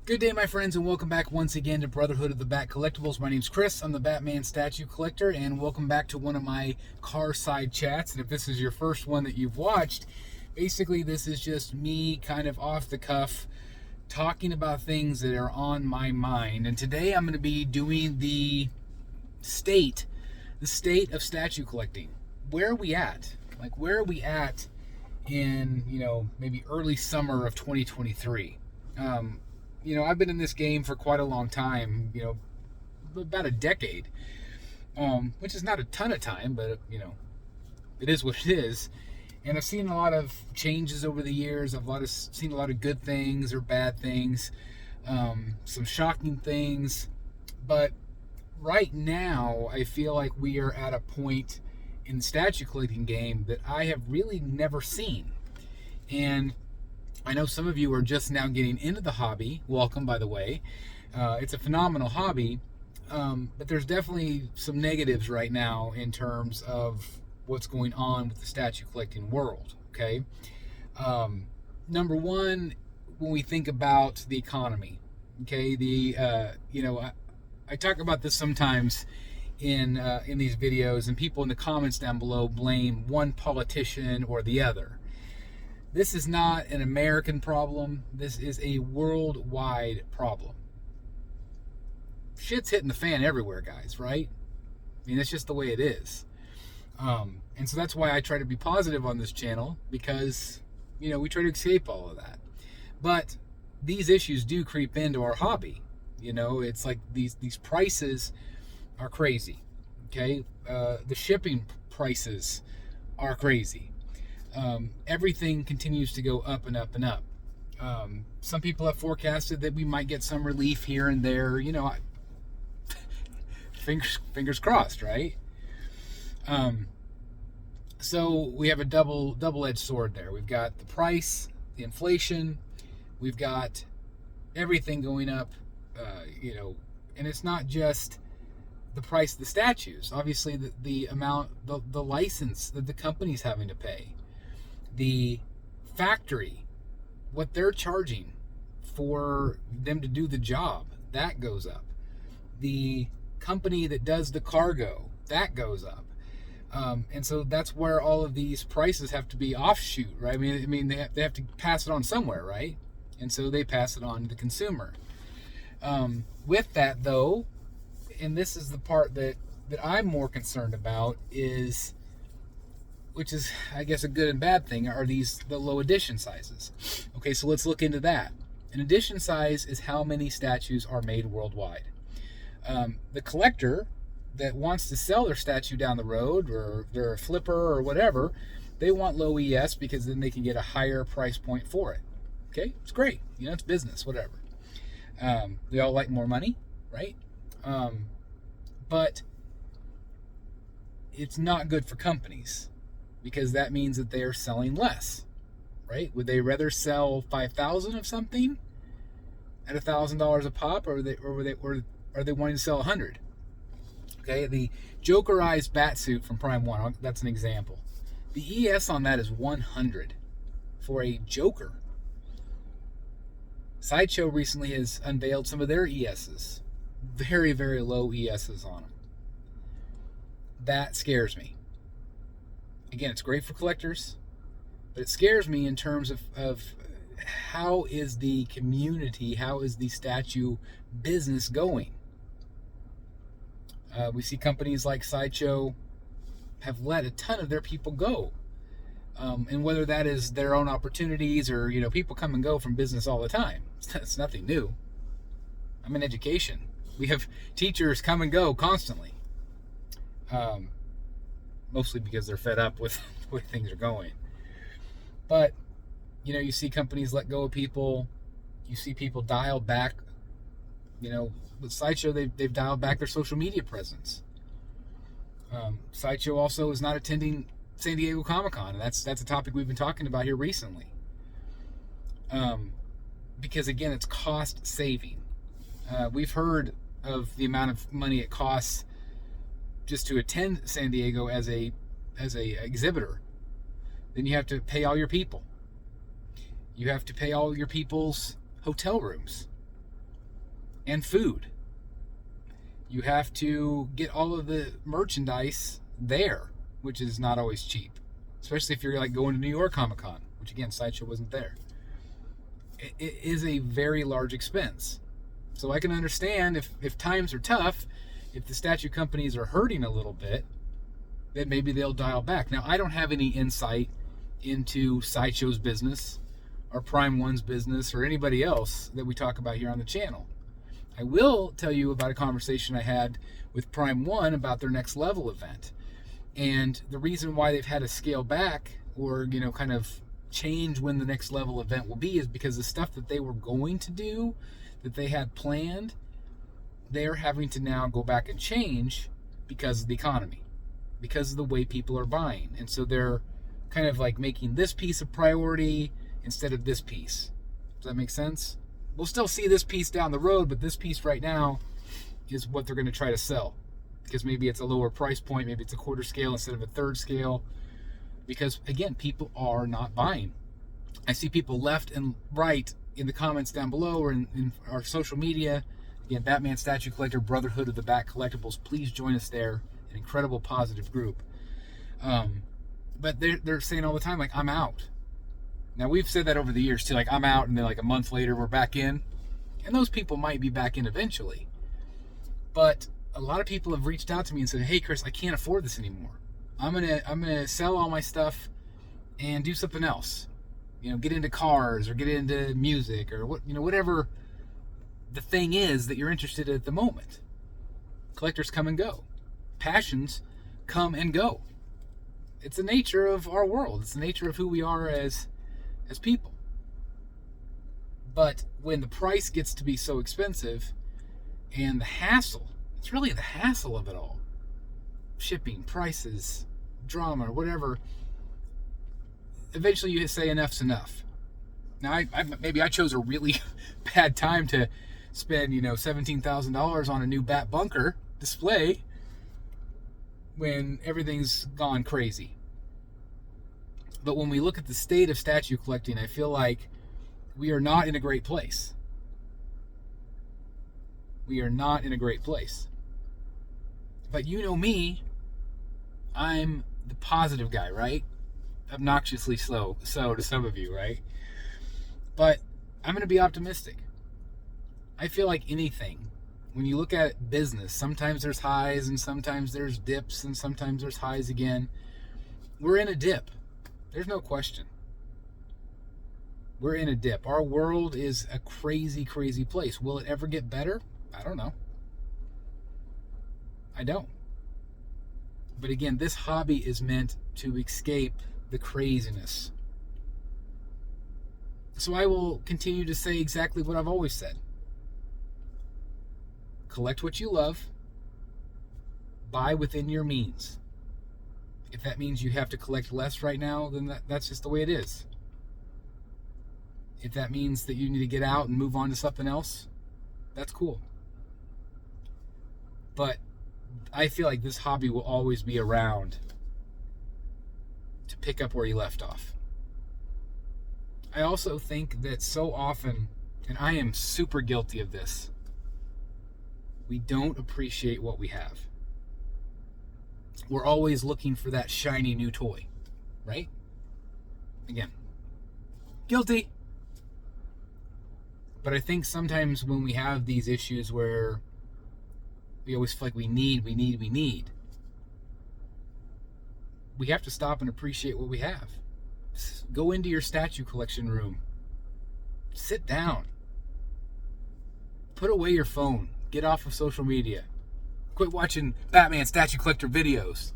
Good day, my friends, and welcome back once again to Brotherhood of the Bat Collectibles. My name's Chris. I'm the Batman statue collector, and welcome back to one of my car side chats. And if this is your first one that you've watched, basically this is just me kind of off the cuff talking about things that are on my mind. And today I'm going to be doing the state of statue collecting. Where are we at? Like, where are we at in, maybe early summer of 2023? I've been in this game for quite a long time, about a decade, which is not a ton of time, but, it is what it is. And I've seen a lot of changes over the years. I've seen a lot of good things or bad things, some shocking things. But right now, I feel like we are at a point in the statue collecting game that I have really never seen. And I know some of you are just now getting into the hobby. Welcome, by the way. It's a phenomenal hobby, but there's definitely some negatives right now in terms of what's going on with the statue collecting world, okay? Number one, when we think about the economy, okay, I talk about this sometimes in these videos, and people in the comments down below blame one politician or the other. This is not an American problem. This is a worldwide problem. Shit's hitting the fan everywhere, guys, right? I mean, that's just the way it is. And so that's why I try to be positive on this channel, because, we try to escape all of that. But these issues do creep into our hobby. It's like these prices are crazy, okay? The shipping prices are crazy. Everything continues to go up and up and up. Some people have forecasted that we might get some relief here and there. Fingers crossed, right? So we have a double-edged sword there. We've got the price, the inflation. We've got everything going up. And it's not just the price of the statues. Obviously, the amount, the license that the company's having to pay. The factory, what they're charging for them to do the job, that goes up. The company that does the cargo, that goes up. And so that's where all of these prices have to be offshoot, right? I mean, they have to pass it on somewhere, right? And so they pass it on to the consumer. With that, though, and this is the part that I'm more concerned about, is, which is, I guess, a good and bad thing, are the low edition sizes. Okay, so let's look into that. An edition size is how many statues are made worldwide. The collector that wants to sell their statue down the road, or they're a flipper or whatever, they want low ES because then they can get a higher price point for it. Okay, it's great. It's business, whatever. We all like more money, right? But it's not good for companies, because that means that they are selling less, right? Would they rather sell 5,000 of something at $1,000 a pop, or are they wanting to sell 100? Okay, the Jokerized Batsuit from Prime 1, that's an example. The ES on that is 100 for a Joker. Sideshow recently has unveiled some of their ESs. Very, very low ESs on them. That scares me. Again, it's great for collectors, but it scares me in terms of how is the community, how is the statue business going? We see companies like Sideshow have let a ton of their people go. And whether that is their own opportunities or, people come and go from business all the time. It's nothing new. I'm in education. We have teachers come and go constantly. Mostly because they're fed up with the way things are going. But, you see companies let go of people. You see people dial back. With Sideshow, they've dialed back their social media presence. Sideshow also is not attending San Diego Comic-Con, and that's a topic we've been talking about here recently. Because, again, it's cost saving. We've heard of the amount of money it costs just to attend San Diego as a exhibitor. Then you have to pay all your people. You have to pay all your people's hotel rooms. and food. You have to get all of the merchandise there, which is not always cheap, especially if you're like going to New York Comic Con, which again, Sideshow wasn't there. It is a very large expense. So I can understand if times are tough, if the statue companies are hurting a little bit, then maybe they'll dial back. Now, I don't have any insight into Sideshow's business or Prime One's business or anybody else that we talk about here on the channel. I will tell you about a conversation I had with Prime One about their next level event. And the reason why they've had to scale back or, kind of change when the next level event will be is because the stuff that they were going to do, that they had planned, they're having to now go back and change because of the economy, because of the way people are buying. And so they're kind of like making this piece a priority instead of this piece. Does that make sense? We'll still see this piece down the road, but this piece right now is what they're going to try to sell. Because maybe it's a lower price point, maybe it's a quarter scale instead of a third scale. Because, again, people are not buying. I see people left and right in the comments down below or in our social media. Again, Batman Statue Collector, Brotherhood of the Bat Collectibles. Please join us there. An incredible, positive group. But they're saying all the time, like, I'm out. Now, we've said that over the years, too. Like, I'm out, and then, like, a month later, we're back in. And those people might be back in eventually. But a lot of people have reached out to me and said, hey, Chris, I can't afford this anymore. I'm gonna sell all my stuff and do something else. Get into cars or get into music or whatever the thing is that you're interested in at the moment. Collectors come and go. Passions come and go. It's the nature of our world. It's the nature of who we are as people. But when the price gets to be so expensive and the hassle, it's really the hassle of it all. Shipping, prices, drama, or whatever. Eventually you say enough's enough. Now, maybe I chose a really bad time to spend, $17,000 on a new Bat Bunker display when everything's gone crazy. But when we look at the state of statue collecting, I feel like we are not in a great place. We are not in a great place. But you know me, I'm the positive guy, right? Obnoxiously so to some of you, right? But I'm going to be optimistic. I feel like anything, when you look at business, sometimes there's highs and sometimes there's dips and sometimes there's highs again. We're in a dip. There's no question. We're in a dip. Our world is a crazy, crazy place. Will it ever get better? I don't know. I don't. But again, this hobby is meant to escape the craziness. So I will continue to say exactly what I've always said. Collect what you love. Buy within your means. If that means you have to collect less right now, then that's just the way it is. If that means that you need to get out and move on to something else, that's cool. But I feel like this hobby will always be around to pick up where you left off. I also think that so often, and I am super guilty of this, we don't appreciate what we have. We're always looking for that shiny new toy, right? Again, guilty. But I think sometimes when we have these issues where we always feel like we need, we have to stop and appreciate what we have. Go into your statue collection room. Sit down. Put away your phone. Get off of social media. Quit watching Batman Statue Collector videos.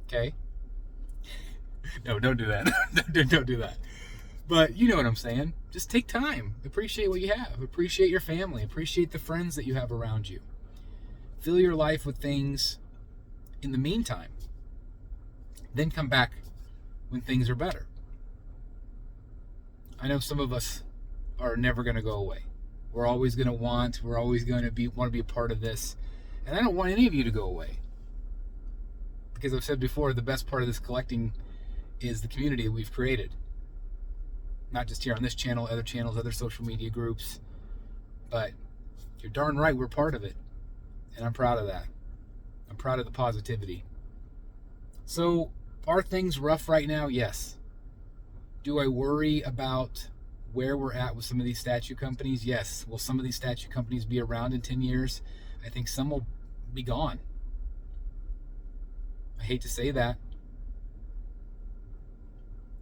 Okay? No, don't do that. Don't do that. But you know what I'm saying. Just take time. Appreciate what you have. Appreciate your family. Appreciate the friends that you have around you. Fill your life with things in the meantime. Then come back when things are better. I know some of us are never going to go away. We're always going to want to be a part of this. And I don't want any of you to go away. Because I've said before, the best part of this collecting is the community that we've created. Not just here on this channel, other channels, other social media groups. But You're darn right we're part of it. And I'm proud of that. I'm proud of the positivity. So, are things rough right now? Yes. Do I worry about where we're at with some of these statue companies? Yes. Will some of these statue companies be around in 10 years? I think some will be gone. I hate to say that.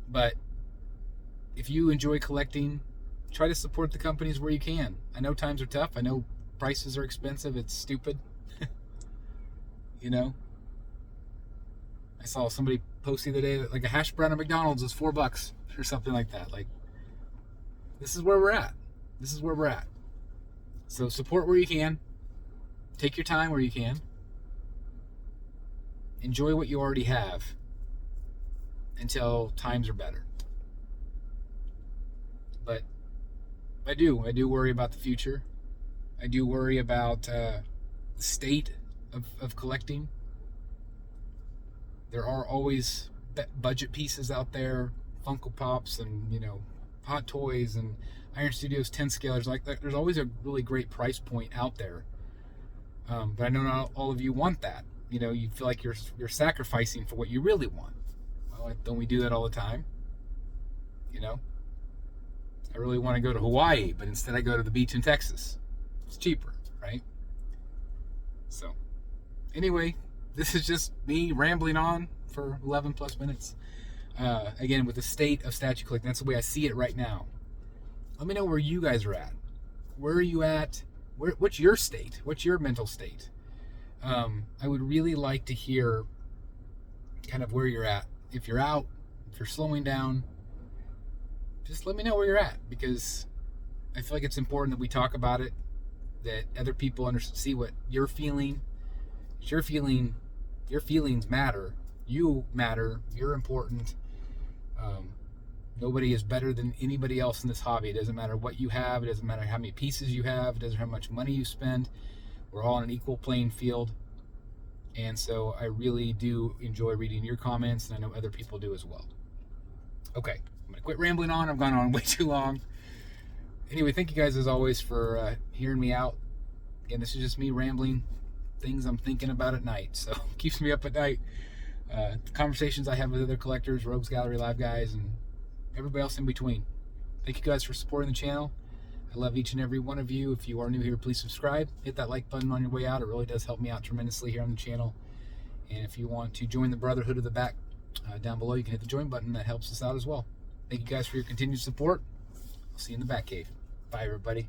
But if you enjoy collecting, try to support the companies where you can. I know times are tough. I know prices are expensive. It's stupid. You know? I saw somebody post the other day that like a hash brown at McDonald's is $4 or something like that. Like, this is where we're at. This is where we're at. So support where you can. Take your time where you can. Enjoy what you already have until times are better. But I do worry about the future. I do worry about the state of collecting. There are always budget pieces out there, Funko Pops and, you know, Hot Toys and Iron Studios 10 scalers. Like, there's always a really great price point out there. But I know not all of you want that. You know, you feel like you're sacrificing for what you really want. Well, don't we do that all the time? You know? I really want to go to Hawaii, but instead I go to the beach in Texas. It's cheaper, right? So, anyway, this is just me rambling on for 11 plus minutes. Again, with the state of statue collecting, that's the way I see it right now. Let me know where you guys are at. Where are you at? What's your state? What's your mental state? I would really like to hear kind of where you're at. If you're out, if you're slowing down, just let me know where you're at, because I feel like it's important that we talk about it, that other people see what you're feeling. Your feelings matter. You matter. You're important. Nobody is better than anybody else in this hobby. It doesn't matter what you have. It doesn't matter how many pieces you have. It doesn't matter how much money you spend. We're all on an equal playing field. And so I really do enjoy reading your comments, and I know other people do as well. Okay, I'm going to quit rambling on. I've gone on way too long. Anyway, thank you guys as always for hearing me out. Again, this is just me rambling things I'm thinking about at night. So it keeps me up at night. The conversations I have with other collectors, Rogues Gallery Live guys, and everybody else in between. Thank you guys for supporting the channel. I love each and every one of you. If you are new here, please subscribe. Hit that like button on your way out. It really does help me out tremendously here on the channel. And if you want to join the Brotherhood of the Back down below, you can hit the join button. That helps us out as well. Thank you guys for your continued support. I'll see you in the Bat Cave. Bye, everybody.